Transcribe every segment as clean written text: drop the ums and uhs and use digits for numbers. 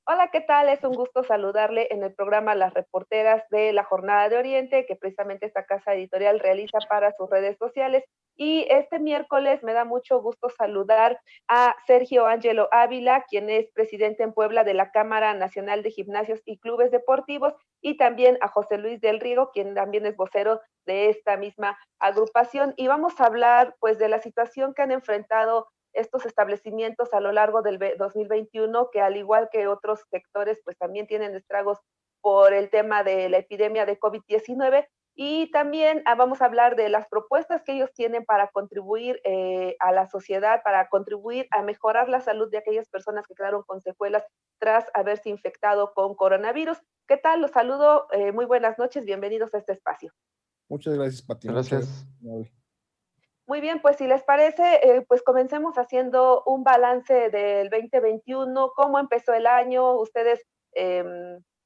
Hola, ¿qué tal? Es un gusto saludarle en el programa Las Reporteras de la Jornada de Oriente, que precisamente esta casa editorial realiza para sus redes sociales. Y este miércoles me da mucho gusto saludar a Sergio Ángelo Ávila, quien es presidente en Puebla de la Cámara Nacional de Gimnasios y Clubes Deportivos, y también a José Luis del Riego, quien también es vocero de esta misma agrupación. Y vamos a hablar pues de la situación que han enfrentado estos establecimientos a lo largo del 2021, que al igual que otros sectores, pues también tienen estragos por el tema de la epidemia de COVID-19. Y también vamos a hablar de las propuestas que ellos tienen para contribuir a la sociedad, para contribuir a mejorar la salud de aquellas personas que quedaron con secuelas tras haberse infectado con coronavirus. ¿Qué tal? Los saludo. Muy buenas noches. Bienvenidos a este espacio. Muchas gracias, Pati. Muchas Gracias. gracias. Muy bien, pues si les parece, pues comencemos haciendo un balance del 2021, cómo empezó el año. Ustedes,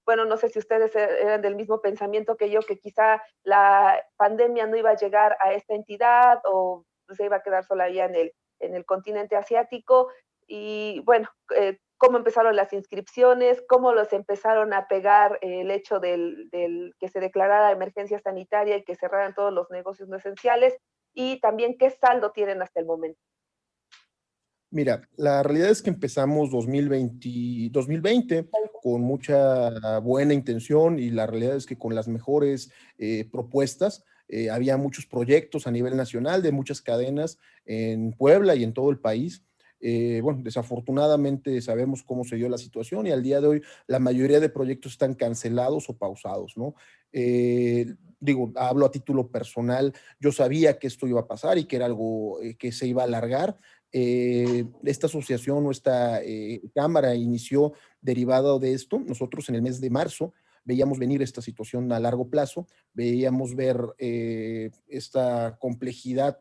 bueno, no sé si ustedes eran del mismo pensamiento que yo, que quizá la pandemia no iba a llegar a esta entidad o se iba a quedar solamente en el continente asiático. Y bueno, cómo empezaron las inscripciones, cómo los empezaron a pegar el hecho del que se declarara emergencia sanitaria y que cerraran todos los negocios no esenciales, y también qué saldo tienen hasta el momento. Mira, la realidad es que empezamos 2020 con mucha buena intención y la realidad es que con las mejores propuestas. Había muchos proyectos a nivel nacional de muchas cadenas en Puebla y en todo el país. Bueno, desafortunadamente sabemos cómo se dio la situación y al día de hoy la mayoría de proyectos están cancelados o pausados, ¿no? Digo, hablo a título personal, yo sabía que esto iba a pasar y que era algo que se iba a alargar. Esta asociación o esta cámara inició derivado de esto. Nosotros en el mes de marzo veíamos venir esta situación a largo plazo, veíamos ver esta complejidad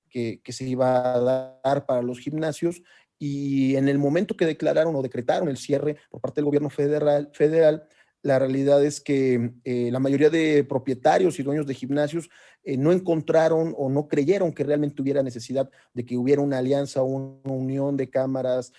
que se iba a dar para los gimnasios y en el momento que declararon o decretaron el cierre por parte del gobierno federal, la realidad es que la mayoría de propietarios y dueños de gimnasios no encontraron o no creyeron que realmente hubiera necesidad de que hubiera una alianza o una unión de cámaras,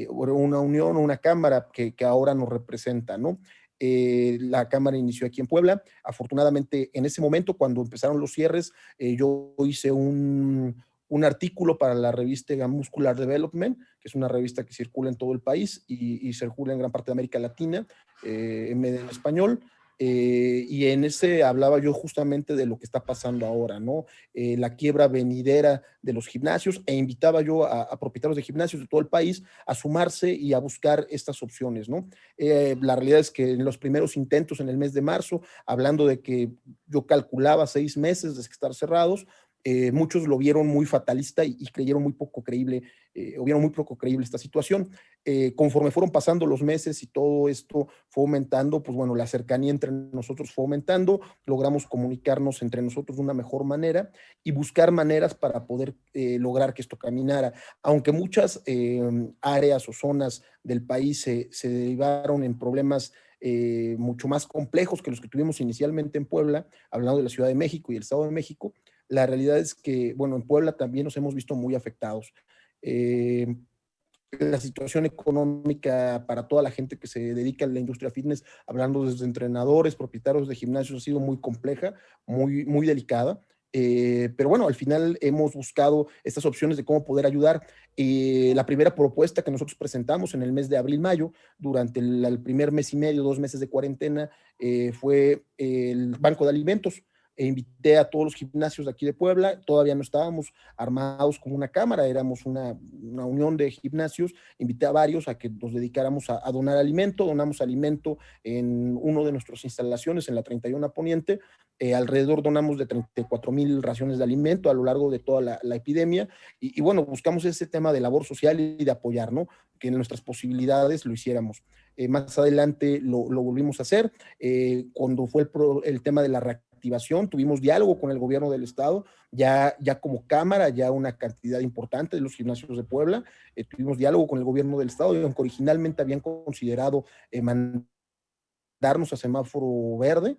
o una unión o una cámara que ahora nos representa, ¿no? La cámara inició aquí en Puebla. Afortunadamente, en ese momento, cuando empezaron los cierres, yo hice un artículo para la revista Muscular Development, que es una revista que circula en todo el país y circula en gran parte de América Latina, en español. Y en ese hablaba yo justamente de lo que está pasando ahora, ¿no? La quiebra venidera de los gimnasios e invitaba yo a propietarios de gimnasios de todo el país a sumarse y a buscar estas opciones, ¿no? La realidad es que en los primeros intentos en el mes de marzo, hablando de que yo calculaba 6 meses de estar cerrados, muchos lo vieron muy fatalista y creyeron muy poco creíble, o vieron muy poco creíble esta situación. Conforme fueron pasando los meses y todo esto fue aumentando, pues bueno, la cercanía entre nosotros fue aumentando, logramos comunicarnos entre nosotros de una mejor manera y buscar maneras para poder lograr que esto caminara. Aunque muchas áreas o zonas del país se derivaron en problemas mucho más complejos que los que tuvimos inicialmente en Puebla, hablando de la Ciudad de México y el Estado de México, la realidad es que, bueno, en Puebla también nos hemos visto muy afectados. Eh, la situación económica para toda la gente que se dedica a la industria fitness, hablando desde entrenadores, propietarios de gimnasios, ha sido muy compleja, muy delicada. Pero bueno, al final hemos buscado estas opciones de cómo poder ayudar. La primera propuesta que nosotros presentamos en el mes de abril-mayo, durante el primer mes y medio, 2 meses de cuarentena, fue el banco de alimentos. Invité a todos los gimnasios de aquí de Puebla, todavía no estábamos armados como una cámara, éramos una unión de gimnasios. Invité a varios a que nos dedicáramos a donar alimento. Donamos alimento en uno de nuestras instalaciones, en la 31 Poniente. Alrededor donamos de 34,000 raciones de alimento a lo largo de toda la epidemia. Y bueno, buscamos ese tema de labor social y de apoyar, ¿no? Que en nuestras posibilidades lo hiciéramos. Más adelante lo volvimos a hacer. Cuando fue el tema de la reactivación, tuvimos diálogo con el gobierno del estado, ya como cámara, ya una cantidad importante de los gimnasios de Puebla. Tuvimos diálogo con el gobierno del estado, y aunque originalmente habían considerado mandarnos a semáforo verde,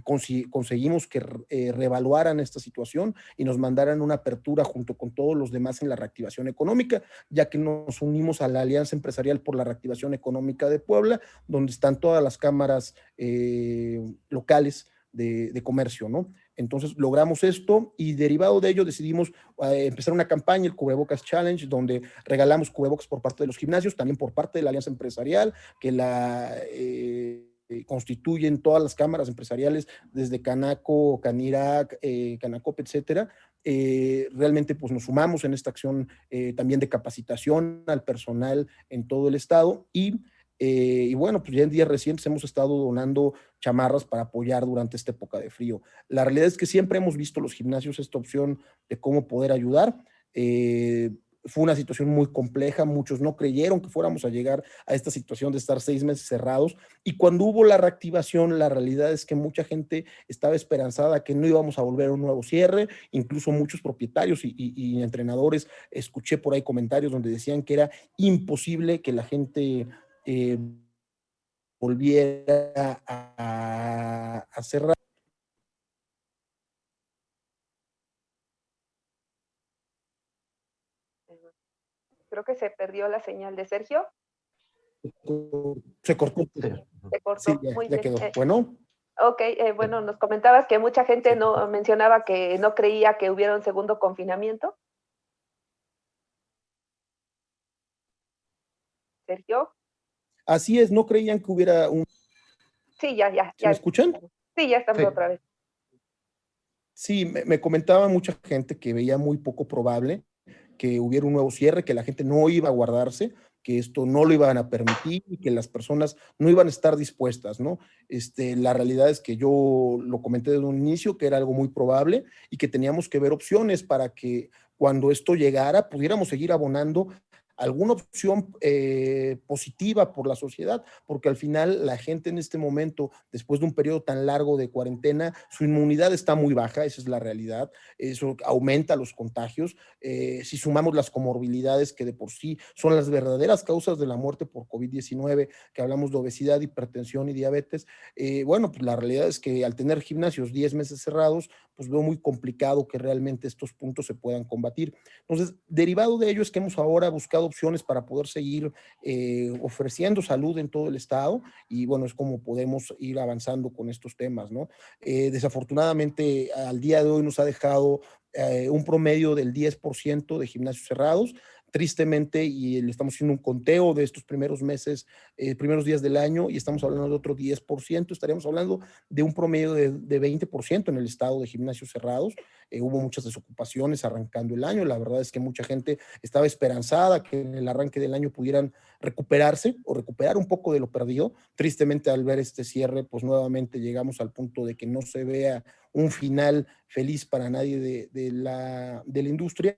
conseguimos que reevaluaran esta situación y nos mandaran una apertura junto con todos los demás en la reactivación económica, ya que nos unimos a la Alianza Empresarial por la Reactivación Económica de Puebla, donde están todas las cámaras locales de comercio, ¿no? Entonces logramos esto y derivado de ello decidimos empezar una campaña, el Cubrebocas Challenge, donde regalamos cubrebocas por parte de los gimnasios, también por parte de la Alianza Empresarial, que la constituyen todas las cámaras empresariales, desde Canaco, Canirac, Canacop, etcétera. Realmente pues nos sumamos en esta acción también de capacitación al personal en todo el estado y bueno, pues ya en días recientes hemos estado donando chamarras para apoyar durante esta época de frío. La realidad es que siempre hemos visto los gimnasios esta opción de cómo poder ayudar. Fue una situación muy compleja, muchos no creyeron que fuéramos a llegar a esta situación de estar 6 meses cerrados y cuando hubo la reactivación, la realidad es que mucha gente estaba esperanzada que no íbamos a volver a un nuevo cierre, incluso muchos propietarios y entrenadores, escuché por ahí comentarios donde decían que era imposible que la gente eh, volviera a cerrar. Creo que se perdió la señal de Sergio. Se cortó. Se cortó. Sí, Muy ya bien. quedó. Bueno. Ok, bueno, nos comentabas que mucha gente no mencionaba que no creía que hubiera un segundo confinamiento. Sergio. Así es, no creían que hubiera un... Sí, ya. ¿Se me escuchan? Sí, ya estamos otra vez. Sí, me comentaba mucha gente que veía muy poco probable que hubiera un nuevo cierre, que la gente no iba a guardarse, que esto no lo iban a permitir y que las personas no iban a estar dispuestas, ¿no? La realidad es que yo lo comenté desde un inicio, que era algo muy probable y que teníamos que ver opciones para que cuando esto llegara pudiéramos seguir abonando alguna opción positiva por la sociedad, porque al final la gente en este momento, después de un periodo tan largo de cuarentena, su inmunidad está muy baja, esa es la realidad, eso aumenta los contagios, si sumamos las comorbilidades que de por sí son las verdaderas causas de la muerte por COVID-19, que hablamos de obesidad, hipertensión y diabetes, bueno, pues la realidad es que al tener gimnasios 10 meses cerrados, pues veo muy complicado que realmente estos puntos se puedan combatir. Entonces, derivado de ello es que hemos ahora buscado opciones para poder seguir ofreciendo salud en todo el estado y bueno, es como podemos ir avanzando con estos temas, ¿no? Desafortunadamente, al día de hoy nos ha dejado un promedio del 10% de gimnasios cerrados. Tristemente, y le estamos haciendo un conteo de estos primeros meses, primeros días del año, y estamos hablando de otro 10%, estaríamos hablando de un promedio de 20% en el estado de gimnasios cerrados. Hubo muchas desocupaciones arrancando el año, la verdad es que mucha gente estaba esperanzada que en el arranque del año pudieran recuperarse o recuperar un poco de lo perdido. Tristemente, al ver este cierre, pues nuevamente llegamos al punto de que no se vea un final feliz para nadie de la industria.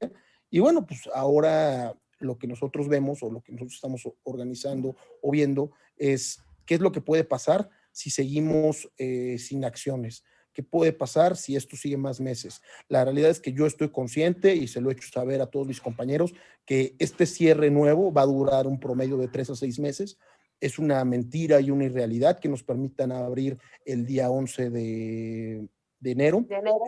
Y bueno, pues ahora lo que nosotros vemos o lo que nosotros estamos organizando o viendo es qué es lo que puede pasar si seguimos sin acciones. ¿Qué puede pasar si esto sigue más meses? La realidad es que yo estoy consciente y se lo he hecho saber a todos mis compañeros que este cierre nuevo va a durar un promedio de 3 a 6 meses. Es una mentira y una irrealidad que nos permitan abrir el día 11 de enero. De enero.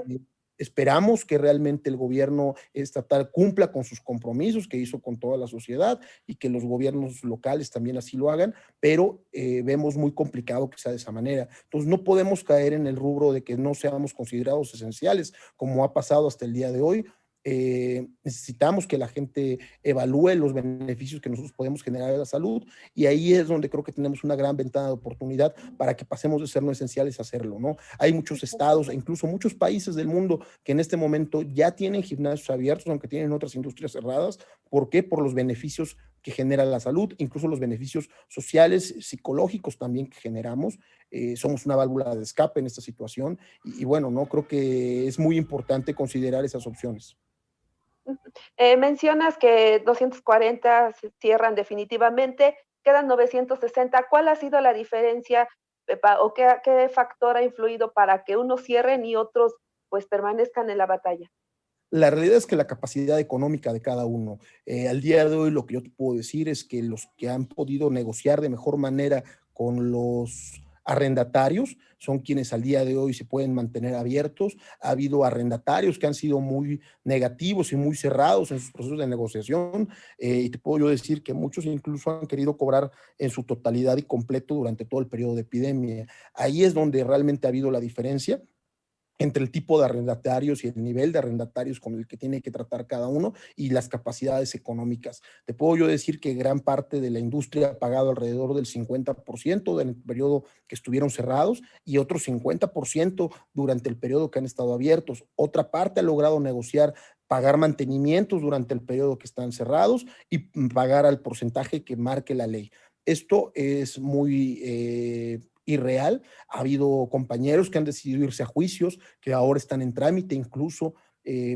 Esperamos que realmente el gobierno estatal cumpla con sus compromisos que hizo con toda la sociedad y que los gobiernos locales también así lo hagan, pero vemos muy complicado que sea de esa manera. Entonces no podemos caer en el rubro de que no seamos considerados esenciales, como ha pasado hasta el día de hoy. Necesitamos que la gente evalúe los beneficios que nosotros podemos generar a la salud y ahí es donde creo que tenemos una gran ventana de oportunidad para que pasemos de ser no esenciales a hacerlo, ¿no? Hay muchos estados e incluso muchos países del mundo que en este momento ya tienen gimnasios abiertos, aunque tienen otras industrias cerradas. ¿Por qué? Por los beneficios que genera la salud, incluso los beneficios sociales, psicológicos también que generamos. Somos una válvula de escape en esta situación y bueno, no creo que es muy importante considerar esas opciones. Mencionas que 240 se cierran definitivamente, quedan 960. ¿Cuál ha sido la diferencia o qué factor ha influido para que unos cierren y otros pues permanezcan en la batalla? La realidad es que la capacidad económica de cada uno, al día de hoy lo que yo te puedo decir es que los que han podido negociar de mejor manera con los arrendatarios, son quienes al día de hoy se pueden mantener abiertos. Ha habido arrendatarios que han sido muy negativos y muy cerrados en sus procesos de negociación, y te puedo yo decir que muchos incluso han querido cobrar en su totalidad y completo durante todo el periodo de epidemia. Ahí es donde realmente ha habido la diferencia entre el tipo de arrendatarios y el nivel de arrendatarios con el que tiene que tratar cada uno y las capacidades económicas. Te puedo yo decir que gran parte de la industria ha pagado alrededor del 50% del periodo que estuvieron cerrados y otro 50% durante el periodo que han estado abiertos. Otra parte ha logrado negociar pagar mantenimientos durante el periodo que están cerrados y pagar al porcentaje que marque la ley. Esto es muy irreal. Ha habido compañeros que han decidido irse a juicios, que ahora están en trámite incluso,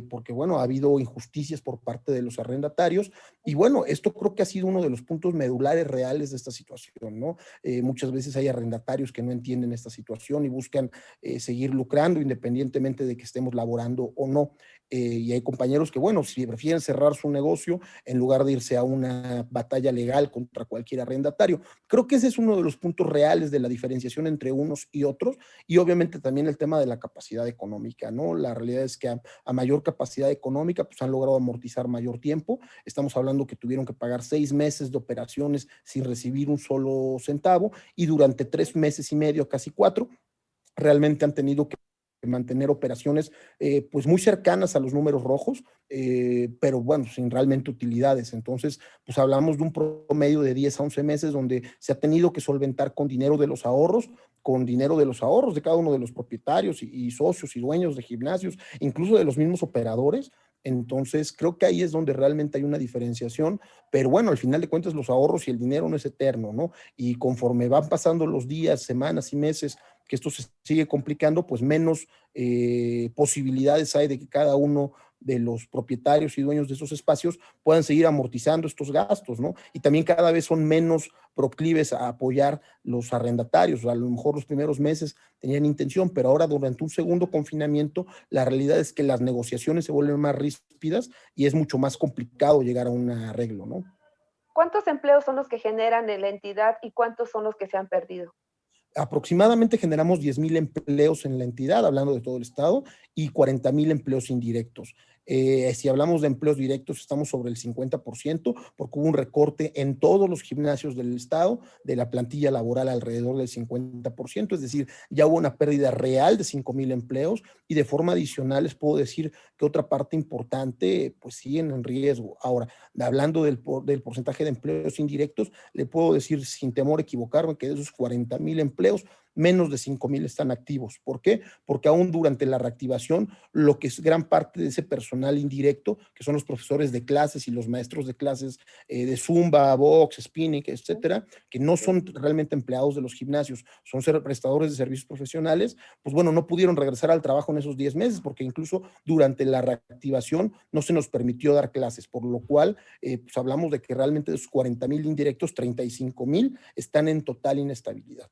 porque bueno, ha habido injusticias por parte de los arrendatarios y bueno, esto creo que ha sido uno de los puntos medulares reales de esta situación, ¿no? Muchas veces hay arrendatarios que no entienden esta situación y buscan seguir lucrando independientemente de que estemos laborando o no. Y hay compañeros que, bueno, si prefieren cerrar su negocio en lugar de irse a una batalla legal contra cualquier arrendatario. Creo que ese es uno de los puntos reales de la diferenciación entre unos y otros, y obviamente también el tema de la capacidad económica, ¿no? La realidad es que a mayor capacidad económica, pues han logrado amortizar mayor tiempo. Estamos hablando que tuvieron que pagar 6 meses de operaciones sin recibir un solo centavo, y durante 3 meses y medio, casi 4, realmente han tenido que mantener operaciones pues muy cercanas a los números rojos, pero bueno, sin realmente utilidades. Entonces, pues hablamos de un promedio de 10 a 11 meses donde se ha tenido que solventar con dinero de los ahorros, con dinero de los ahorros de cada uno de los propietarios y socios y dueños de gimnasios, incluso de los mismos operadores. Entonces, creo que ahí es donde realmente hay una diferenciación, pero bueno, al final de cuentas los ahorros y el dinero no es eterno, ¿no? Y conforme van pasando los días, semanas y meses, que esto se sigue complicando, pues menos posibilidades hay de que cada uno de los propietarios y dueños de esos espacios puedan seguir amortizando estos gastos, ¿no? Y también cada vez son menos proclives a apoyar los arrendatarios. O sea, a lo mejor los primeros meses tenían intención, pero ahora durante un segundo confinamiento, la realidad es que las negociaciones se vuelven más ríspidas y es mucho más complicado llegar a un arreglo, ¿no? ¿Cuántos empleos son los que generan en la entidad y cuántos son los que se han perdido? Aproximadamente generamos 10,000 empleos en la entidad, hablando de todo el estado, y 40,000 empleos indirectos. Si hablamos de empleos directos, estamos sobre el 50%, porque hubo un recorte en todos los gimnasios del estado de la plantilla laboral alrededor del 50%, es decir, ya hubo una pérdida real de 5,000 empleos, y de forma adicional les puedo decir que otra parte importante, pues siguen en riesgo. Ahora, hablando del porcentaje de empleos indirectos, le puedo decir sin temor a equivocarme que de esos 40,000 empleos, menos de 5,000 están activos. ¿Por qué? Porque aún durante la reactivación, lo que es gran parte de ese personal indirecto, que son los profesores de clases y los maestros de clases de Zumba, box, spinning, etcétera, que no son realmente empleados de los gimnasios, son prestadores de servicios profesionales, pues bueno, no pudieron regresar al trabajo en esos 10 meses, porque incluso durante la reactivación no se nos permitió dar clases, por lo cual pues hablamos de que realmente de esos 40,000 indirectos, 35,000 están en total inestabilidad.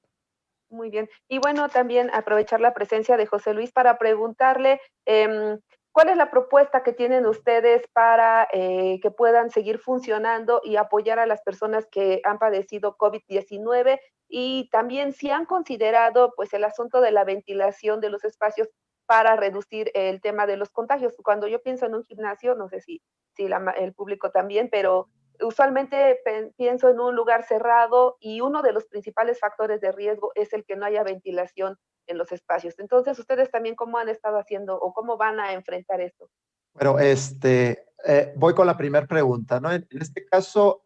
Muy bien. Y bueno, también aprovechar la presencia de José Luis para preguntarle cuál es la propuesta que tienen ustedes para que puedan seguir funcionando y apoyar a las personas que han padecido COVID-19, y también si han considerado pues el asunto de la ventilación de los espacios para reducir el tema de los contagios. Cuando yo pienso en un gimnasio, no sé si el público también, pero usualmente pienso en un lugar cerrado y uno de los principales factores de riesgo es el que no haya ventilación en los espacios. Entonces, ustedes también cómo han estado haciendo o cómo van a enfrentar esto. Bueno, voy con la primera pregunta, ¿no? En este caso,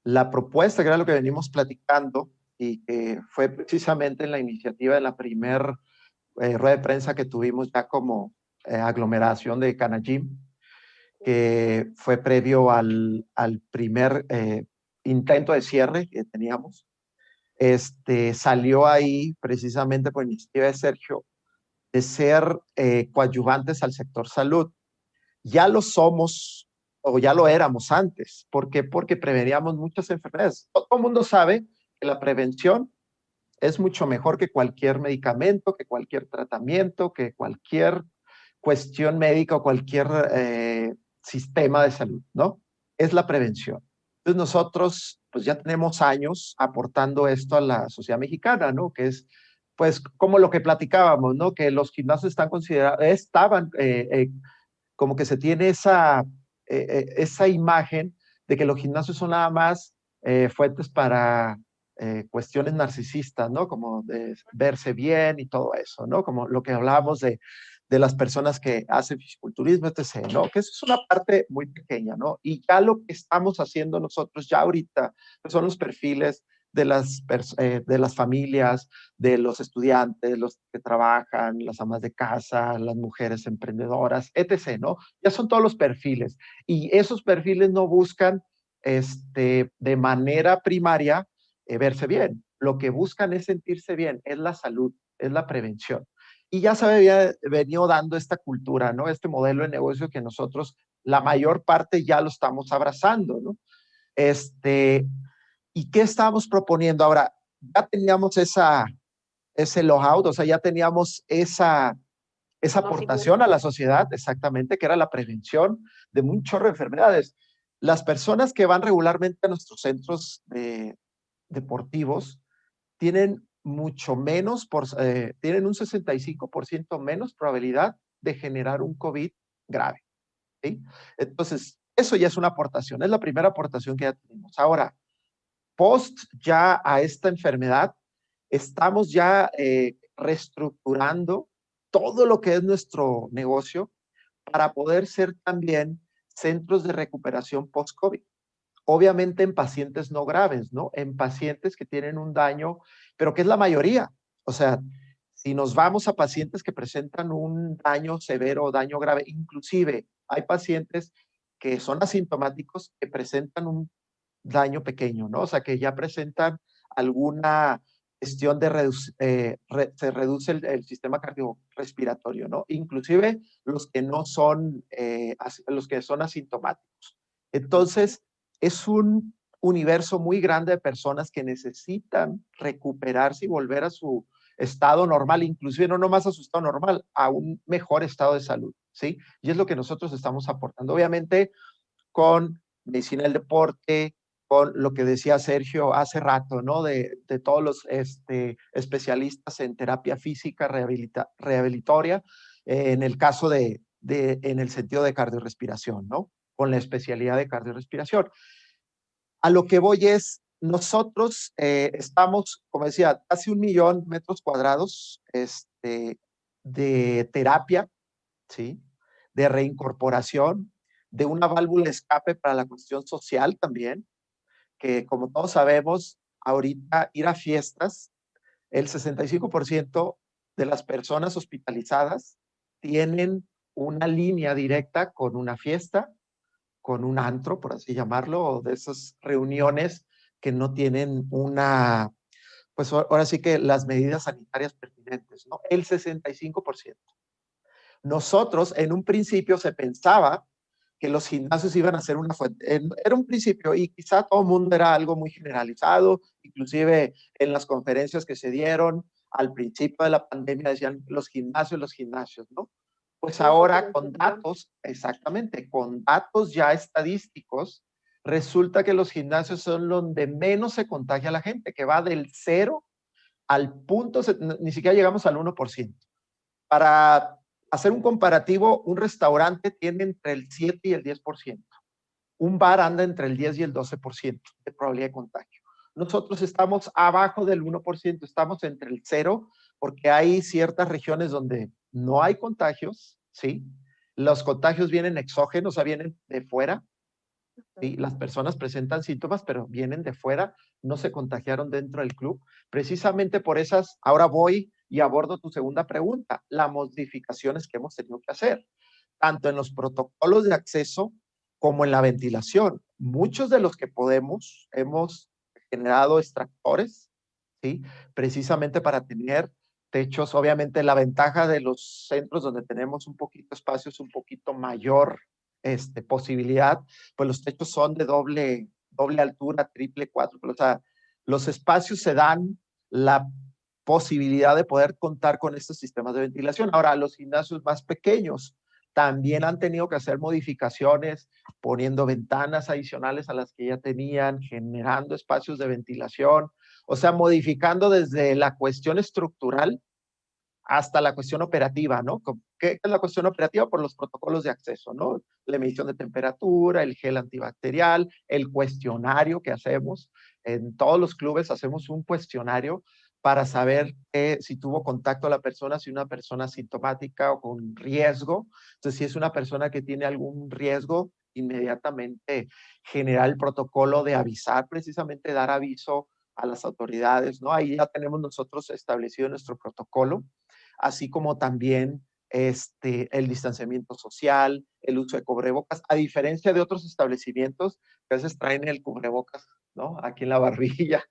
la propuesta, que era lo que venimos platicando y que fue precisamente en la iniciativa de la primera rueda de prensa que tuvimos ya como aglomeración de Canagym, que fue previo al primer intento de cierre que teníamos. Salió ahí precisamente por iniciativa de Sergio de ser coadyuvantes al sector salud. Ya lo somos o ya lo éramos antes. ¿Por qué? Porque preveníamos muchas enfermedades. Todo el mundo sabe que la prevención es mucho mejor que cualquier medicamento, que cualquier tratamiento, que cualquier cuestión médica o cualquier sistema de salud, ¿no? Es la prevención. Entonces nosotros pues ya tenemos años aportando esto a la sociedad mexicana, ¿no? Que es, pues, como lo que platicábamos, ¿no? Que los gimnasios están considerados, estaban, como que se tiene esa imagen de que los gimnasios son nada más fuentes para cuestiones narcisistas, ¿no? Como de verse bien y todo eso, ¿no? Como lo que hablábamos de las personas que hacen fisiculturismo, etc., ¿no? Que eso es una parte muy pequeña, ¿no? Y ya lo que estamos haciendo nosotros ya ahorita pues son los perfiles de las familias, de los estudiantes, los que trabajan, las amas de casa, las mujeres emprendedoras, etc., ¿no? Ya son todos los perfiles. Y esos perfiles no buscan de manera primaria verse bien. Lo que buscan es sentirse bien, es la salud, es la prevención. Y ya se había venido dando esta cultura, ¿no? Este modelo de negocio que nosotros, la mayor parte ya lo estamos abrazando, ¿no? ¿Y qué estamos proponiendo? Ahora, ya teníamos ese know-how, o sea, ya teníamos esa aportación a la sociedad, exactamente, que era la prevención de un chorro de enfermedades. Las personas que van regularmente a nuestros centros deportivos tienen mucho menos, tienen un 65% menos probabilidad de generar un COVID grave, ¿sí? Entonces, eso ya es una aportación, es la primera aportación que ya tenemos. Ahora, post ya a esta enfermedad, estamos ya reestructurando todo lo que es nuestro negocio para poder ser también centros de recuperación post-COVID. Obviamente en pacientes no graves, ¿no? En pacientes que tienen un daño, pero que es la mayoría. O sea, si nos vamos a pacientes que presentan un daño severo o daño grave, inclusive hay pacientes que son asintomáticos que presentan un daño pequeño, ¿no? O sea, que ya presentan alguna cuestión de se reduce el sistema cardiorrespiratorio, ¿no? Inclusive los que no son, los que son asintomáticos. Entonces, es un universo muy grande de personas que necesitan recuperarse y volver a su estado normal, inclusive no nomás a su estado normal, a un mejor estado de salud, ¿sí? Y es lo que nosotros estamos aportando. Obviamente, con medicina del deporte, con lo que decía Sergio hace rato, ¿no? De todos los especialistas en terapia física rehabilitoria, en el caso en el sentido de cardiorrespiración, ¿no? Con la especialidad de cardiorrespiración. A lo que voy es, nosotros estamos, como decía, casi 1.000.000 metros cuadrados de terapia, ¿sí? De reincorporación, de una válvula de escape para la cuestión social también, que como todos sabemos, ahorita ir a fiestas, el 65% de las personas hospitalizadas tienen una línea directa con una fiesta, con un antro, por así llamarlo, o de esas reuniones que no tienen pues ahora sí que las medidas sanitarias pertinentes, ¿no? El 65%. Nosotros, en un principio se pensaba que los gimnasios iban a ser una fuente, era un principio y quizá todo el mundo era algo muy generalizado, inclusive en las conferencias que se dieron al principio de la pandemia decían los gimnasios, ¿no? Pues ahora con datos, exactamente, con datos ya estadísticos, resulta que los gimnasios son donde menos se contagia la gente, que va del 0 al punto, ni siquiera llegamos al 1%. Para hacer un comparativo, un restaurante tiene entre el 7 y el 10%. Un bar anda entre el 10 y el 12% de probabilidad de contagio. Nosotros estamos abajo del 1%, estamos entre el 0, porque hay ciertas regiones donde no hay contagios, ¿sí? Los contagios vienen exógenos, o sea, vienen de fuera, ¿sí? Las personas presentan síntomas, pero vienen de fuera, no se contagiaron dentro del club. Precisamente por esas, ahora voy y abordo tu segunda pregunta, las modificaciones que hemos tenido que hacer, tanto en los protocolos de acceso como en la ventilación. Muchos de los que podemos, hemos generado extractores, ¿sí? Precisamente para tener techos. Obviamente la ventaja de los centros donde tenemos un poquito espacio es un poquito mayor posibilidad, pues los techos son de doble altura, triple, cuatro, o sea, los espacios se dan la posibilidad de poder contar con estos sistemas de ventilación. Ahora, los gimnasios más pequeños, también han tenido que hacer modificaciones, poniendo ventanas adicionales a las que ya tenían, generando espacios de ventilación, o sea, modificando desde la cuestión estructural hasta la cuestión operativa, ¿no? ¿Qué es la cuestión operativa? Por los protocolos de acceso, ¿no? La medición de temperatura, el gel antibacterial, el cuestionario que hacemos. En todos los clubes hacemos un cuestionario para saber si tuvo contacto la persona, si una persona asintomática o con riesgo. Entonces, si es una persona que tiene algún riesgo, inmediatamente generar el protocolo de avisar, precisamente dar aviso a las autoridades, ¿no? Ahí ya tenemos nosotros establecido nuestro protocolo, así como también el distanciamiento social, el uso de cubrebocas, a diferencia de otros establecimientos que a veces traen el cubrebocas, ¿no? Aquí en la barbilla,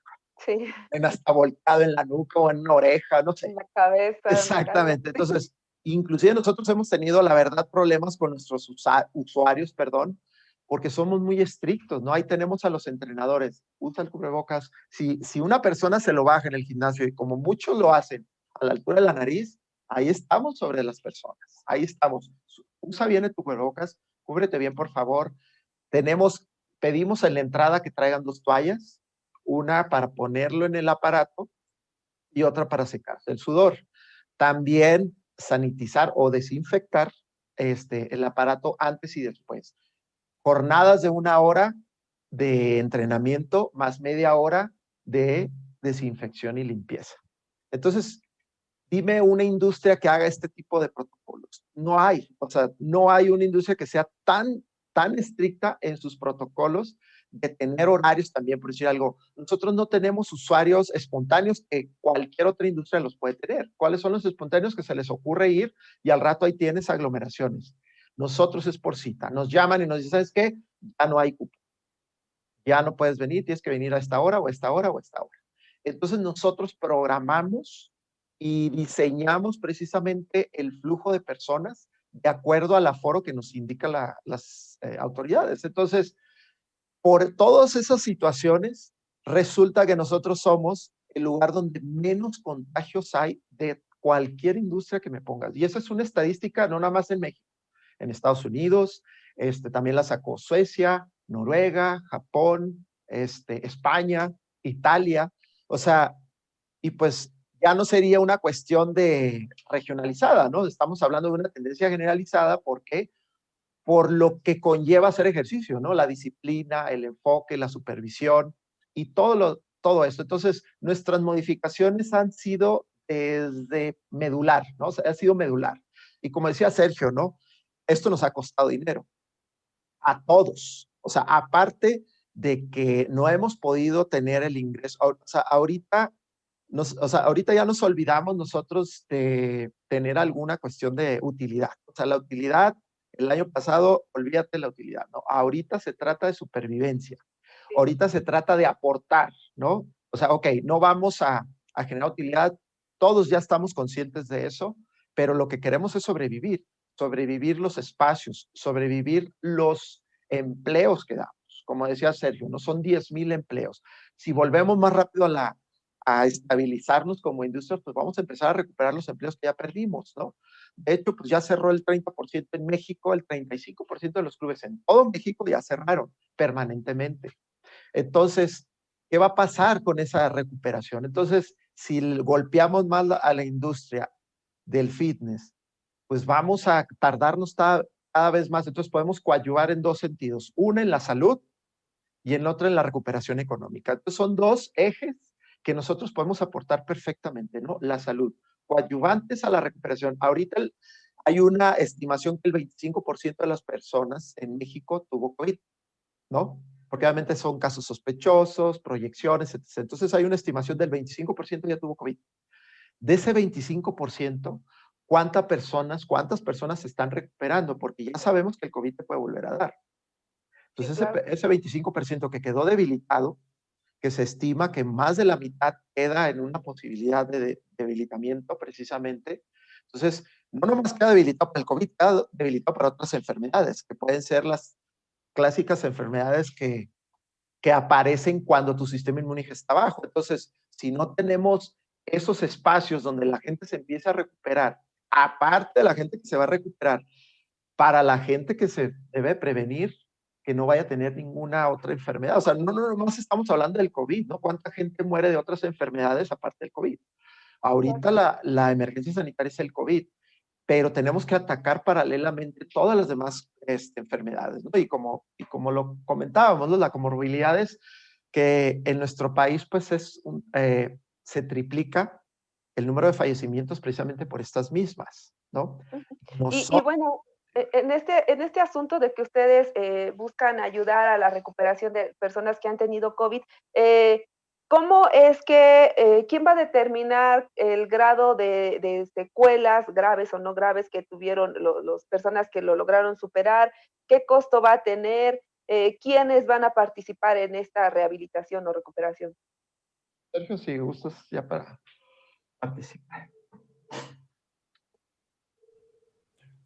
Sí, en hasta volcado en la nuca o en una oreja, no sé. en la cabeza, en la cara. Exactamente. Entonces, inclusive nosotros hemos tenido, la verdad, problemas con nuestros usuarios, perdón, porque somos muy estrictos, ¿no? Ahí tenemos a los entrenadores, usa el cubrebocas. Si una persona se lo baja en el gimnasio y como muchos lo hacen a la altura de la nariz, ahí estamos sobre las personas, ahí estamos. Usa bien el cubrebocas, cúbrete bien, por favor. Pedimos en la entrada que traigan 2 toallas, una para ponerlo en el aparato y otra para secarse el sudor. También sanitizar o desinfectar el aparato antes y después. Jornadas de 1 hora de entrenamiento más media hora de desinfección y limpieza. Entonces, dime una industria que haga este tipo de protocolos. No hay, o sea, no hay una industria que sea tan estricta en sus protocolos de tener horarios también, por decir algo. Nosotros no tenemos usuarios espontáneos que cualquier otra industria los puede tener. ¿Cuáles son los espontáneos que se les ocurre ir y al rato ahí tienes aglomeraciones? Nosotros es por cita. Nos llaman y nos dicen, ¿sabes qué? Ya no hay cupo. Ya no puedes venir, tienes que venir a esta hora o a esta hora o a esta hora. Entonces nosotros programamos y diseñamos precisamente el flujo de personas de acuerdo al aforo que nos indican las autoridades. Entonces, por todas esas situaciones, resulta que nosotros somos el lugar donde menos contagios hay de cualquier industria que me pongas. Y esa es una estadística no nada más en México, en Estados Unidos, también la sacó Suecia, Noruega, Japón, España, Italia. O sea, y pues ya no sería una cuestión de regionalizada, ¿no? Estamos hablando de una tendencia generalizada porque por lo que conlleva hacer ejercicio, ¿no? La disciplina, el enfoque, la supervisión y todo esto. Entonces, nuestras modificaciones han sido desde medular, ¿no? O sea, ha sido medular. Y como decía Sergio, ¿no? Esto nos ha costado dinero a todos. O sea, aparte de que no hemos podido tener el ingreso, o sea, ahorita ya nos olvidamos nosotros de tener alguna cuestión de utilidad. O sea, la utilidad, el año pasado, olvídate de la utilidad, ¿no? Ahorita se trata de supervivencia. Ahorita se trata de aportar, ¿no? O sea, ok, no vamos a generar utilidad, todos ya estamos conscientes de eso, pero lo que queremos es sobrevivir los espacios, sobrevivir los empleos que damos. Como decía Sergio, no son 10,000 empleos. Si volvemos más rápido a estabilizarnos como industria, pues vamos a empezar a recuperar los empleos que ya perdimos, ¿no? De hecho, pues ya cerró el 30% en México, el 35% de los clubes en todo México ya cerraron permanentemente. Entonces, ¿qué va a pasar con esa recuperación? Entonces, si golpeamos más a la industria del fitness, pues vamos a tardarnos cada vez más. Entonces, podemos coadyuvar en 2 sentidos. Una en la salud y en otra en la recuperación económica. Entonces, son 2 ejes que nosotros podemos aportar perfectamente, ¿no? La salud, coadyuvantes a la recuperación. Ahorita hay una estimación que el 25% de las personas en México tuvo COVID, ¿no? Porque obviamente son casos sospechosos, proyecciones, etc. Entonces hay una estimación del 25% ya tuvo COVID. De ese 25%, ¿cuántas personas se están recuperando? Porque ya sabemos que el COVID te puede volver a dar. Entonces, sí, claro, ese 25% que quedó debilitado, que se estima que más de la mitad queda en una posibilidad de debilitamiento precisamente. Entonces, no nomás queda debilitado para el COVID, queda debilitado para otras enfermedades, que pueden ser las clásicas enfermedades que aparecen cuando tu sistema inmune está bajo. Entonces, si no tenemos esos espacios donde la gente se empieza a recuperar, aparte de la gente que se va a recuperar, para la gente que se debe prevenir que no vaya a tener ninguna otra enfermedad. O sea, no más estamos hablando del COVID, ¿no? ¿Cuánta gente muere de otras enfermedades aparte del COVID? Ahorita la emergencia sanitaria es el COVID, pero tenemos que atacar paralelamente todas las demás enfermedades, ¿no? Y como lo comentábamos, ¿no? La comorbilidad es que en nuestro país pues se triplica el número de fallecimientos precisamente por estas mismas, ¿no? Y bueno, en este asunto de que ustedes buscan ayudar a la recuperación de personas que han tenido COVID, ¿cómo es que, quién va a determinar el grado de secuelas graves o no graves que tuvieron las personas que lo lograron superar? ¿Qué costo va a tener? ¿Quiénes van a participar en esta rehabilitación o recuperación? Sergio, si gustas ya para participar.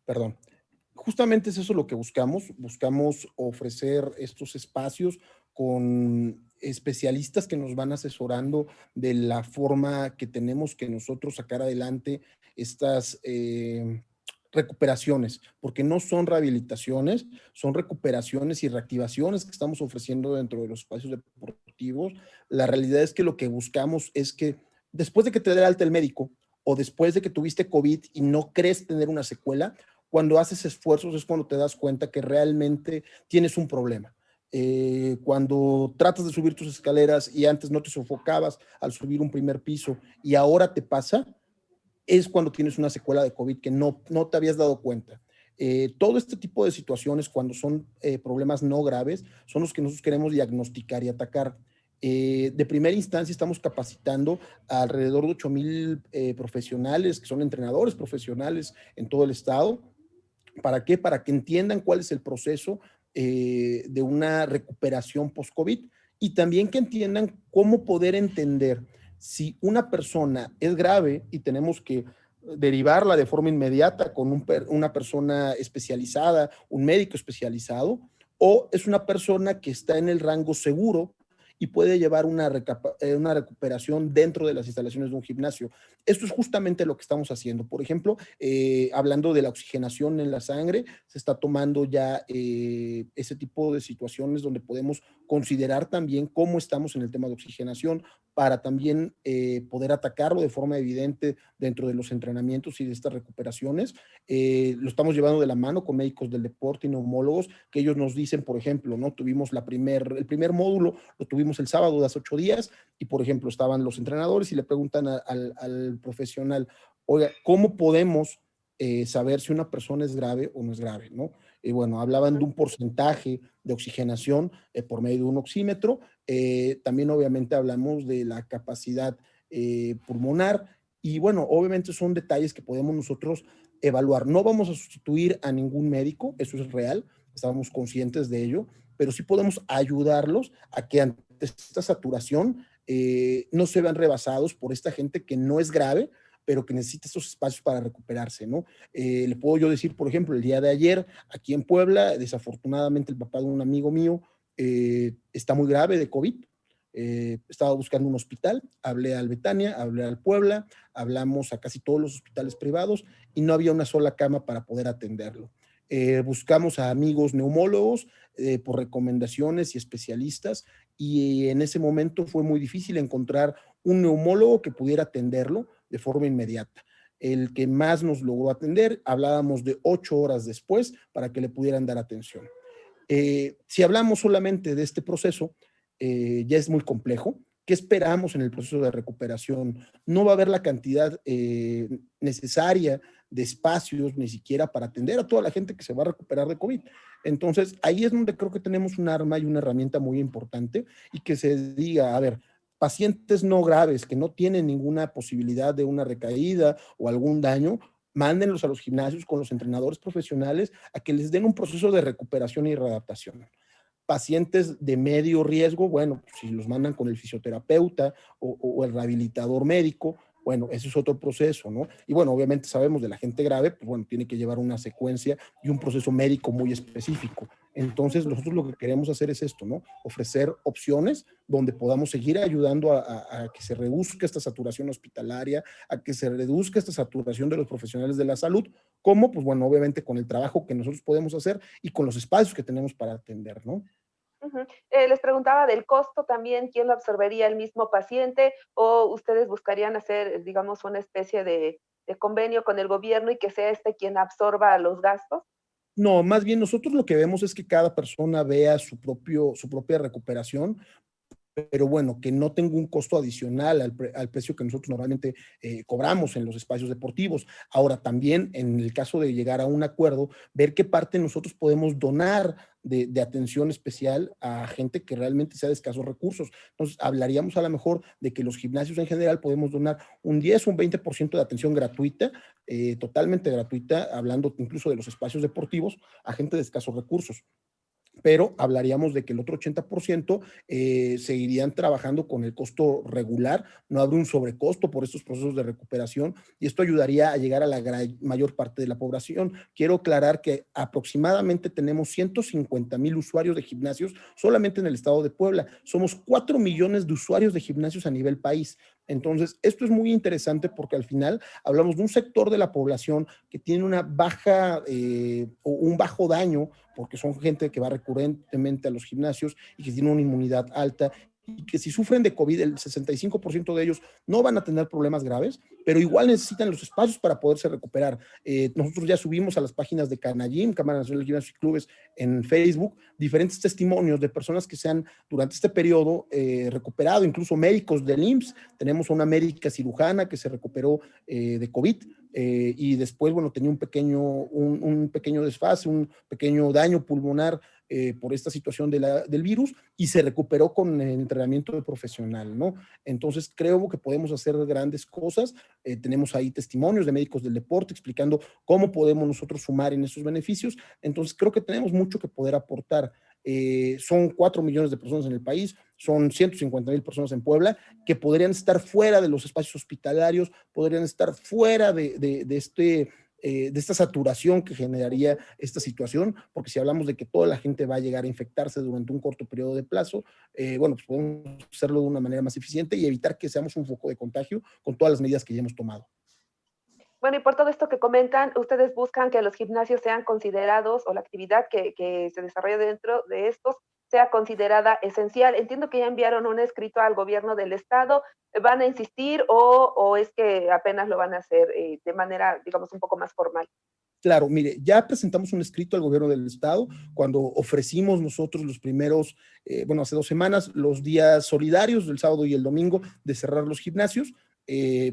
Perdón. Justamente es eso lo que buscamos. Buscamos ofrecer estos espacios con especialistas que nos van asesorando de la forma que tenemos que nosotros sacar adelante estas recuperaciones, porque no son rehabilitaciones, son recuperaciones y reactivaciones que estamos ofreciendo dentro de los espacios deportivos. La realidad es que lo que buscamos es que después de que te dé alta el médico o después de que tuviste COVID y no crees tener una secuela, cuando haces esfuerzos es cuando te das cuenta que realmente tienes un problema. Cuando tratas de subir tus escaleras y antes no te sofocabas al subir un primer piso y ahora te pasa, es cuando tienes una secuela de COVID que no te habías dado cuenta. Todo este tipo de situaciones, cuando son problemas no graves, son los que nosotros queremos diagnosticar y atacar. De primera instancia estamos capacitando a alrededor de 8,000 profesionales, que son entrenadores profesionales en todo el estado. ¿Para qué? Para que entiendan cuál es el proceso de una recuperación post-COVID y también que entiendan cómo poder entender si una persona es grave y tenemos que derivarla de forma inmediata con una persona especializada, un médico especializado, o es una persona que está en el rango seguro y puede llevar una recuperación dentro de las instalaciones de un gimnasio. Esto es justamente lo que estamos haciendo. Por ejemplo, hablando de la oxigenación en la sangre, se está tomando ya ese tipo de situaciones donde podemos considerar también cómo estamos en el tema de oxigenación para también poder atacarlo de forma evidente dentro de los entrenamientos y de estas recuperaciones. Lo estamos llevando de la mano con médicos del deporte y neumólogos que ellos nos dicen, por ejemplo, ¿no? Tuvimos el primer módulo, lo tuvimos el sábado de hace 8 días y, por ejemplo, estaban los entrenadores y le preguntan al profesional, oiga, ¿cómo podemos saber si una persona es grave o no es grave, ¿no? Y bueno, hablaban de un porcentaje de oxigenación por medio de un oxímetro. También obviamente hablamos de la capacidad pulmonar y bueno, obviamente son detalles que podemos nosotros evaluar. No vamos a sustituir a ningún médico, eso es real, estamos conscientes de ello, pero sí podemos ayudarlos a que ante esta saturación no se vean rebasados por esta gente que no es grave, pero que necesita esos espacios para recuperarse, ¿no? Le puedo yo decir, por ejemplo, el día de ayer, aquí en Puebla, desafortunadamente el papá de un amigo mío está muy grave de COVID. Estaba buscando un hospital, hablé al Betania, hablé al Puebla, hablamos a casi todos los hospitales privados y no había una sola cama para poder atenderlo. Buscamos a amigos neumólogos por recomendaciones y especialistas y en ese momento fue muy difícil encontrar un neumólogo que pudiera atenderlo de forma inmediata. El que más nos logró atender, hablábamos de 8 horas después para que le pudieran dar atención. Si hablamos solamente de este proceso, ya es muy complejo. ¿Qué esperamos en el proceso de recuperación? No va a haber la cantidad necesaria de espacios ni siquiera para atender a toda la gente que se va a recuperar de COVID. Entonces, ahí es donde creo que tenemos un arma y una herramienta muy importante y que se diga, a ver, pacientes no graves que no tienen ninguna posibilidad de una recaída o algún daño, mándenlos a los gimnasios con los entrenadores profesionales a que les den un proceso de recuperación y readaptación. Pacientes de medio riesgo, bueno, si los mandan con el fisioterapeuta o el rehabilitador médico, bueno, ese es otro proceso, ¿no? Y bueno, obviamente sabemos de la gente grave, pues bueno, tiene que llevar una secuencia y un proceso médico muy específico. Entonces, nosotros lo que queremos hacer es esto, ¿no? Ofrecer opciones donde podamos seguir ayudando a que se reduzca esta saturación hospitalaria, a que se reduzca esta saturación de los profesionales de la salud, como, pues bueno, obviamente con el trabajo que nosotros podemos hacer y con los espacios que tenemos para atender, ¿no? Les preguntaba del costo también, ¿quién lo absorbería, el mismo paciente o ustedes buscarían hacer, digamos, una especie de convenio con el gobierno y que sea este quien absorba los gastos? No, más bien nosotros lo que vemos es que cada persona vea su propia recuperación, pero bueno, que no tenga un costo adicional al precio que nosotros normalmente cobramos en los espacios deportivos. Ahora, también en el caso de llegar a un acuerdo, ver qué parte nosotros podemos donar de atención especial a gente que realmente sea de escasos recursos. Entonces, hablaríamos a lo mejor de que los gimnasios en general podemos donar un 10 o un 20% de atención gratuita, totalmente gratuita, hablando incluso de los espacios deportivos, a gente de escasos recursos, pero hablaríamos de que el otro 80% seguirían trabajando con el costo regular, no habrá un sobrecosto por estos procesos de recuperación y esto ayudaría a llegar a la mayor parte de la población. Quiero aclarar que aproximadamente tenemos 150,000 usuarios de gimnasios solamente en el estado de Puebla. Somos 4 millones de usuarios de gimnasios a nivel país. Entonces, esto es muy interesante porque al final hablamos de un sector de la población que tiene una baja o un bajo daño porque son gente que va recurrentemente a los gimnasios y que tiene una inmunidad alta y que si sufren de COVID, el 65% de ellos no van a tener problemas graves, pero igual necesitan los espacios para poderse recuperar. Nosotros ya subimos a las páginas de Canagym, Cámara Nacional de Gimnasios y Clubes, en Facebook, diferentes testimonios de personas que se han, durante este periodo, recuperado, incluso médicos del IMSS. Tenemos una médica cirujana que se recuperó de COVID, y después, bueno, tenía un pequeño desfase, un pequeño daño pulmonar por esta situación del virus y se recuperó con el entrenamiento profesional, ¿no? Entonces creo que podemos hacer grandes cosas. Tenemos ahí testimonios de médicos del deporte explicando cómo podemos nosotros sumar en esos beneficios. Entonces creo que tenemos mucho que poder aportar. Son 4 millones de personas en el país, son 150,000 personas en Puebla que podrían estar fuera de los espacios hospitalarios, podrían estar fuera de esta saturación que generaría esta situación, porque si hablamos de que toda la gente va a llegar a infectarse durante un corto periodo de plazo, bueno, pues podemos hacerlo de una manera más eficiente y evitar que seamos un foco de contagio con todas las medidas que ya hemos tomado. Bueno, y por todo esto que comentan, ustedes buscan que los gimnasios sean considerados o la actividad que se desarrolla dentro de estos sea considerada esencial. Entiendo que ya enviaron un escrito al gobierno del estado. ¿Van a insistir o es que apenas lo van a hacer de manera, digamos, un poco más formal? Claro, mire, ya presentamos un escrito al gobierno del estado cuando ofrecimos nosotros los primeros, bueno, hace 2 semanas, los días solidarios, el sábado y el domingo, de cerrar los gimnasios.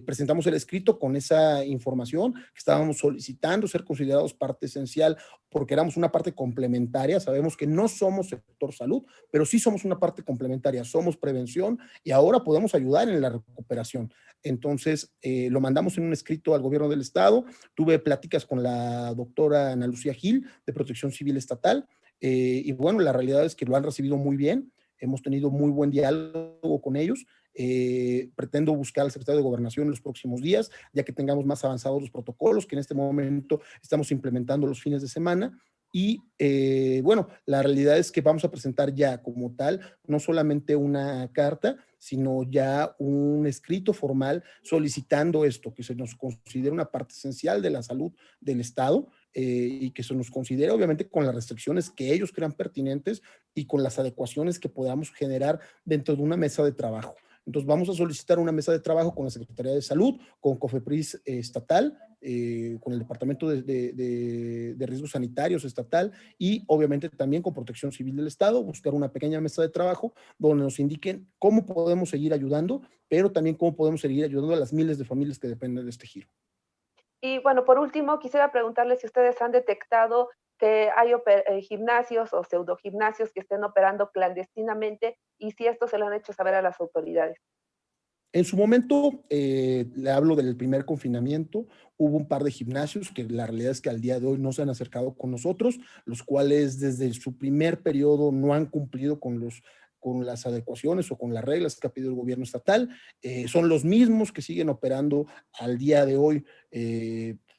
Presentamos el escrito con esa información que estábamos solicitando ser considerados parte esencial porque éramos una parte complementaria. Sabemos que no somos sector salud, pero sí somos una parte complementaria, somos prevención y ahora podemos ayudar en la recuperación. Entonces, lo mandamos en un escrito al gobierno del estado. Tuve pláticas con la doctora Ana Lucía Gil de Protección Civil Estatal, y bueno, la realidad es que lo han recibido muy bien. Hemos tenido muy buen diálogo con ellos. Pretendo buscar al secretario de Gobernación en los próximos días, ya que tengamos más avanzados los protocolos que en este momento estamos implementando los fines de semana. Y bueno, la realidad es que vamos a presentar ya como tal, no solamente una carta, sino ya un escrito formal solicitando esto, que se nos considere una parte esencial de la salud del Estado, y que se nos considere obviamente con las restricciones que ellos crean pertinentes y con las adecuaciones que podamos generar dentro de una mesa de trabajo. Entonces vamos a solicitar una mesa de trabajo con la Secretaría de Salud, con COFEPRIS estatal, con el Departamento de Riesgos Sanitarios estatal y obviamente también con Protección Civil del Estado, buscar una pequeña mesa de trabajo donde nos indiquen cómo podemos seguir ayudando, pero también cómo podemos seguir ayudando a las miles de familias que dependen de este giro. Y bueno, por último, quisiera preguntarles si ustedes han detectado que hay gimnasios o pseudogimnasios que estén operando clandestinamente y si esto se lo han hecho saber a las autoridades. En su momento, le hablo del primer confinamiento, hubo un par de gimnasios que la realidad es que al día de hoy no se han acercado con nosotros, los cuales desde su primer periodo no han cumplido con las adecuaciones o con las reglas que ha pedido el gobierno estatal. Son los mismos que siguen operando al día de hoy,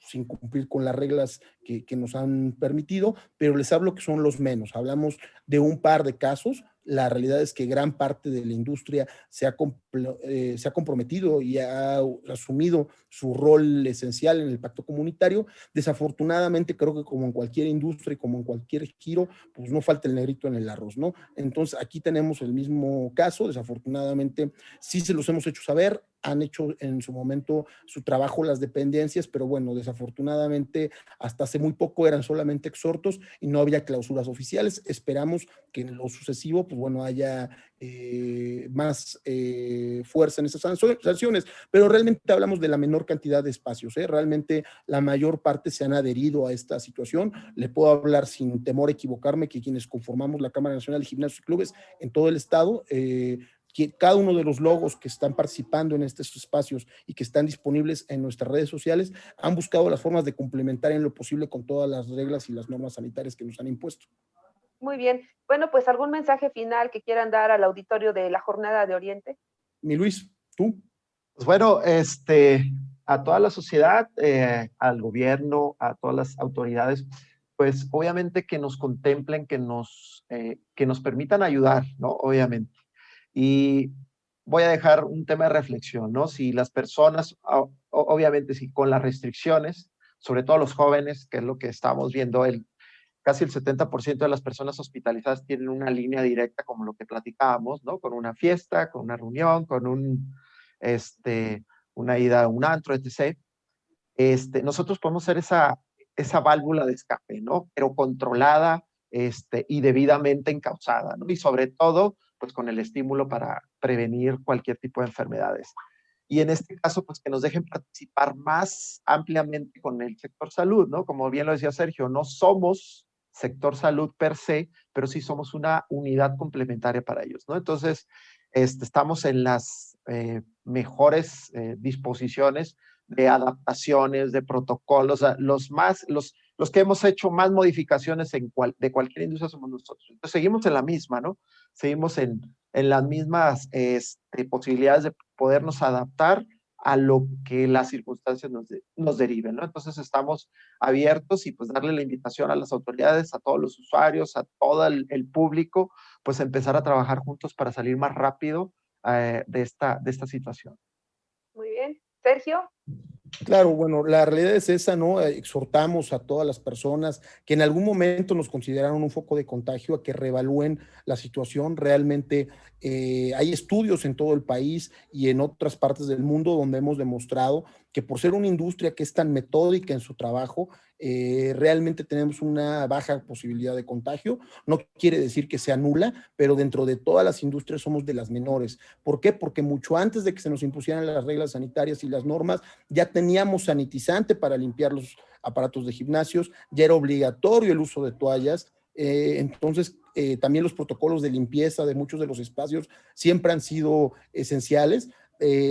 sin cumplir con las reglas que nos han permitido, pero les hablo que son los menos. Hablamos de un par de casos. La realidad es que gran parte de la industria se ha comprometido y ha asumido su rol esencial en el pacto comunitario. Desafortunadamente, creo que como en cualquier industria y como en cualquier giro, pues no falta el negrito en el arroz, ¿no? Entonces, aquí tenemos el mismo caso. Desafortunadamente, sí se los hemos hecho saber, han hecho en su momento su trabajo las dependencias, pero bueno, desafortunadamente hasta hace muy poco eran solamente exhortos y no había clausuras oficiales. Esperamos que en lo sucesivo, pues bueno, haya más fuerza en esas sanciones, pero realmente hablamos de la menor cantidad de espacios, ¿eh? Realmente la mayor parte se han adherido a esta situación. Le puedo hablar sin temor a equivocarme que quienes conformamos la Cámara Nacional de Gimnasios y Clubes en todo el estado, que cada uno de los logos que están participando en estos espacios y que están disponibles en nuestras redes sociales han buscado las formas de complementar en lo posible con todas las reglas y las normas sanitarias que nos han impuesto. Muy bien. Bueno, pues algún mensaje final que quieran dar al auditorio de la Jornada de Oriente. Mi Luis, ¿tú? Pues bueno, a toda la sociedad, al gobierno, a todas las autoridades, pues obviamente que nos contemplen, que nos permitan ayudar, ¿no? Obviamente. Y voy a dejar un tema de reflexión, ¿no? Si las personas, obviamente, si con las restricciones, sobre todo los jóvenes, que es lo que estamos viendo, casi el 70% de las personas hospitalizadas tienen una línea directa, como lo que platicábamos, ¿no? Con una fiesta, con una reunión, con una ida a un antro, etc. Nosotros podemos ser esa válvula de escape, ¿no? Pero controlada, y debidamente encauzada, ¿no? Y sobre todo, pues con el estímulo para prevenir cualquier tipo de enfermedades. Y en este caso, pues que nos dejen participar más ampliamente con el sector salud, ¿no? Como bien lo decía Sergio, no somos sector salud per se, pero sí somos una unidad complementaria para ellos, ¿no? Entonces, estamos en las mejores disposiciones de adaptaciones, de protocolos, o sea, los que hemos hecho más modificaciones de cualquier industria somos nosotros. Entonces, seguimos en la misma, ¿no? Seguimos en las mismas posibilidades de podernos adaptar a lo que las circunstancias nos deriven, ¿no? Entonces estamos abiertos y pues darle la invitación a las autoridades, a todos los usuarios, a todo el público, pues empezar a trabajar juntos para salir más rápido de esta situación. Muy bien. Sergio. Claro, bueno, la realidad es esa, ¿no? Exhortamos a todas las personas que en algún momento nos consideraron un foco de contagio a que reevalúen la situación. Realmente hay estudios en todo el país y en otras partes del mundo donde hemos demostrado que por ser una industria que es tan metódica en su trabajo, realmente tenemos una baja posibilidad de contagio. No quiere decir que sea nula, pero dentro de todas las industrias somos de las menores. ¿Por qué? Porque mucho antes de que se nos impusieran las reglas sanitarias y las normas, ya teníamos sanitizante para limpiar los aparatos de gimnasios, ya era obligatorio el uso de toallas. Entonces, también los protocolos de limpieza de muchos de los espacios siempre han sido esenciales.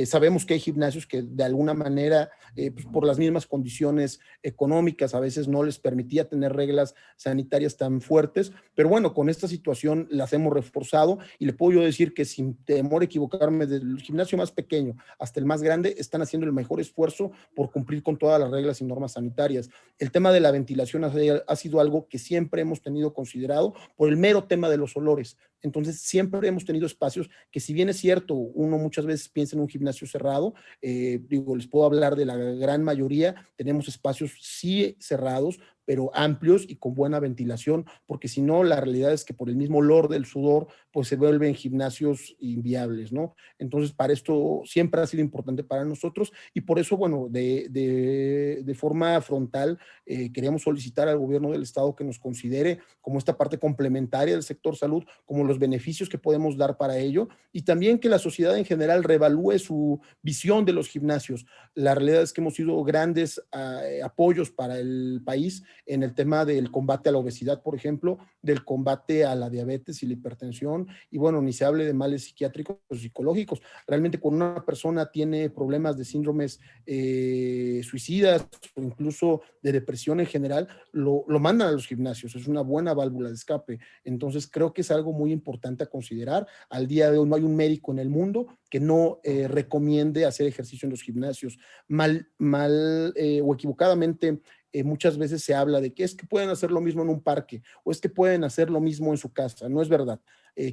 Sabemos que hay gimnasios que de alguna manera, pues por las mismas condiciones económicas, a veces no les permitía tener reglas sanitarias tan fuertes, pero bueno, con esta situación las hemos reforzado y le puedo yo decir que sin temor a equivocarme, desde el gimnasio más pequeño hasta el más grande, están haciendo el mejor esfuerzo por cumplir con todas las reglas y normas sanitarias. El tema de la ventilación ha sido algo que siempre hemos tenido considerado por el mero tema de los olores. Entonces, siempre hemos tenido espacios que, si bien es cierto, uno muchas veces piensa en un gimnasio cerrado, les puedo hablar de la gran mayoría, tenemos espacios sí cerrados, pero amplios y con buena ventilación, porque si no, la realidad es que por el mismo olor del sudor, pues se vuelven gimnasios inviables, ¿no? Entonces, para esto siempre ha sido importante para nosotros y por eso, bueno, de forma frontal, queremos solicitar al gobierno del estado que nos considere como esta parte complementaria del sector salud, como los beneficios que podemos dar para ello y también que la sociedad en general reevalúe su visión de los gimnasios. La realidad es que hemos sido grandes apoyos para el país en el tema del combate a la obesidad, por ejemplo, del combate a la diabetes y la hipertensión, y bueno, ni se hable de males psiquiátricos o psicológicos. Realmente cuando una persona tiene problemas de síndromes suicidas o incluso de depresión en general, lo mandan a los gimnasios, es una buena válvula de escape. Entonces creo que es algo muy importante a considerar. Al día de hoy no hay un médico en el mundo que no recomiende hacer ejercicio en los gimnasios. Mal o equivocadamente muchas veces se habla de que es que pueden hacer lo mismo en un parque o es que pueden hacer lo mismo en su casa. No es verdad.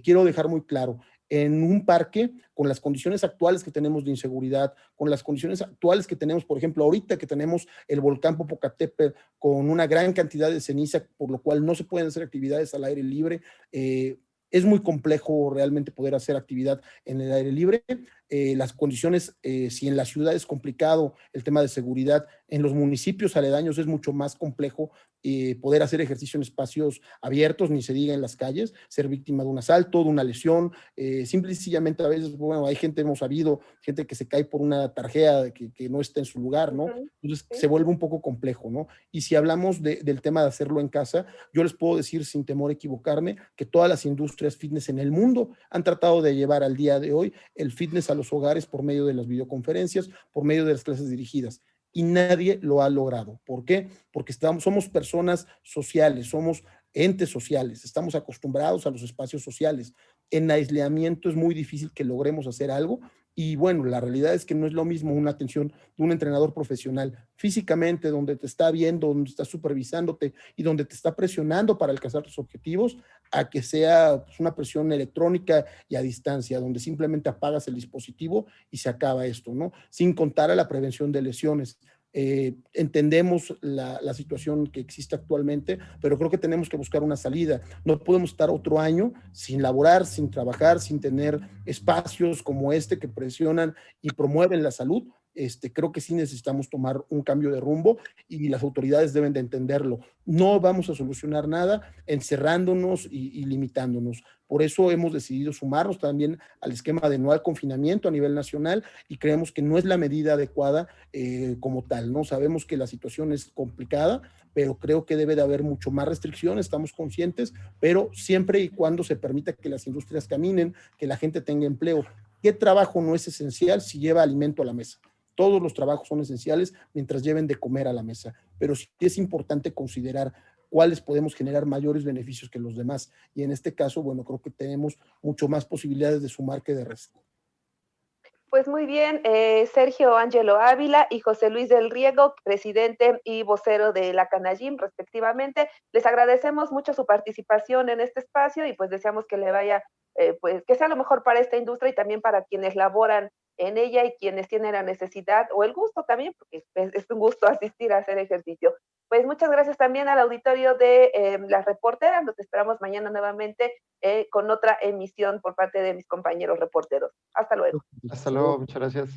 Quiero dejar muy claro, en un parque, con las condiciones actuales que tenemos de inseguridad, con las condiciones actuales que tenemos, por ejemplo, ahorita que tenemos el volcán Popocatépetl con una gran cantidad de ceniza, por lo cual no se pueden hacer actividades al aire libre, es muy complejo realmente poder hacer actividad en el aire libre. Las condiciones, si en la ciudad es complicado el tema de seguridad, en los municipios aledaños es mucho más complejo poder hacer ejercicio en espacios abiertos, ni se diga en las calles, ser víctima de un asalto, de una lesión, simple y sencillamente a veces, bueno, hay gente, hemos sabido, gente que se cae por una tarjea que no está en su lugar, ¿no? Entonces se vuelve un poco complejo, ¿no? Y si hablamos del tema de hacerlo en casa, yo les puedo decir sin temor a equivocarme que todas las industrias fitness en el mundo han tratado de llevar al día de hoy el fitness a los hogares por medio de las videoconferencias, por medio de las clases dirigidas. Y nadie lo ha logrado. ¿Por qué? Porque somos personas sociales, somos entes sociales, estamos acostumbrados a los espacios sociales. En aislamiento es muy difícil que logremos hacer algo y bueno, la realidad es que no es lo mismo una atención de un entrenador profesional físicamente, donde te está viendo, donde está supervisándote y donde te está presionando para alcanzar tus objetivos, a que sea pues, una presión electrónica y a distancia, donde simplemente apagas el dispositivo y se acaba esto, ¿no? Sin contar a la prevención de lesiones. Entendemos la situación que existe actualmente, pero creo que tenemos que buscar una salida. No podemos estar otro año sin laborar, sin trabajar, sin tener espacios como este que presionan y promueven la salud. Creo que sí necesitamos tomar un cambio de rumbo y las autoridades deben de entenderlo. No vamos a solucionar nada encerrándonos y limitándonos. Por eso hemos decidido sumarnos también al esquema de no al confinamiento a nivel nacional y creemos que no es la medida adecuada como tal, ¿no? Sabemos que la situación es complicada, pero creo que debe de haber mucho más restricciones, estamos conscientes, pero siempre y cuando se permita que las industrias caminen, que la gente tenga empleo. ¿Qué trabajo no es esencial si lleva alimento a la mesa? Todos los trabajos son esenciales mientras lleven de comer a la mesa, pero sí es importante considerar cuáles podemos generar mayores beneficios que los demás. Y en este caso, bueno, creo que tenemos mucho más posibilidades de sumar que de restar. Pues muy bien, Sergio Ángelo Ávila y José Luis del Riego, presidente y vocero de la Canagim, respectivamente. Les agradecemos mucho su participación en este espacio y pues deseamos que le vaya, pues que sea lo mejor para esta industria y también para quienes laboran en ella y quienes tienen la necesidad o el gusto también, porque es un gusto asistir a hacer ejercicio. Pues muchas gracias también al auditorio de las reporteras. Los esperamos mañana nuevamente con otra emisión por parte de mis compañeros reporteros. Hasta luego. Hasta luego, muchas gracias.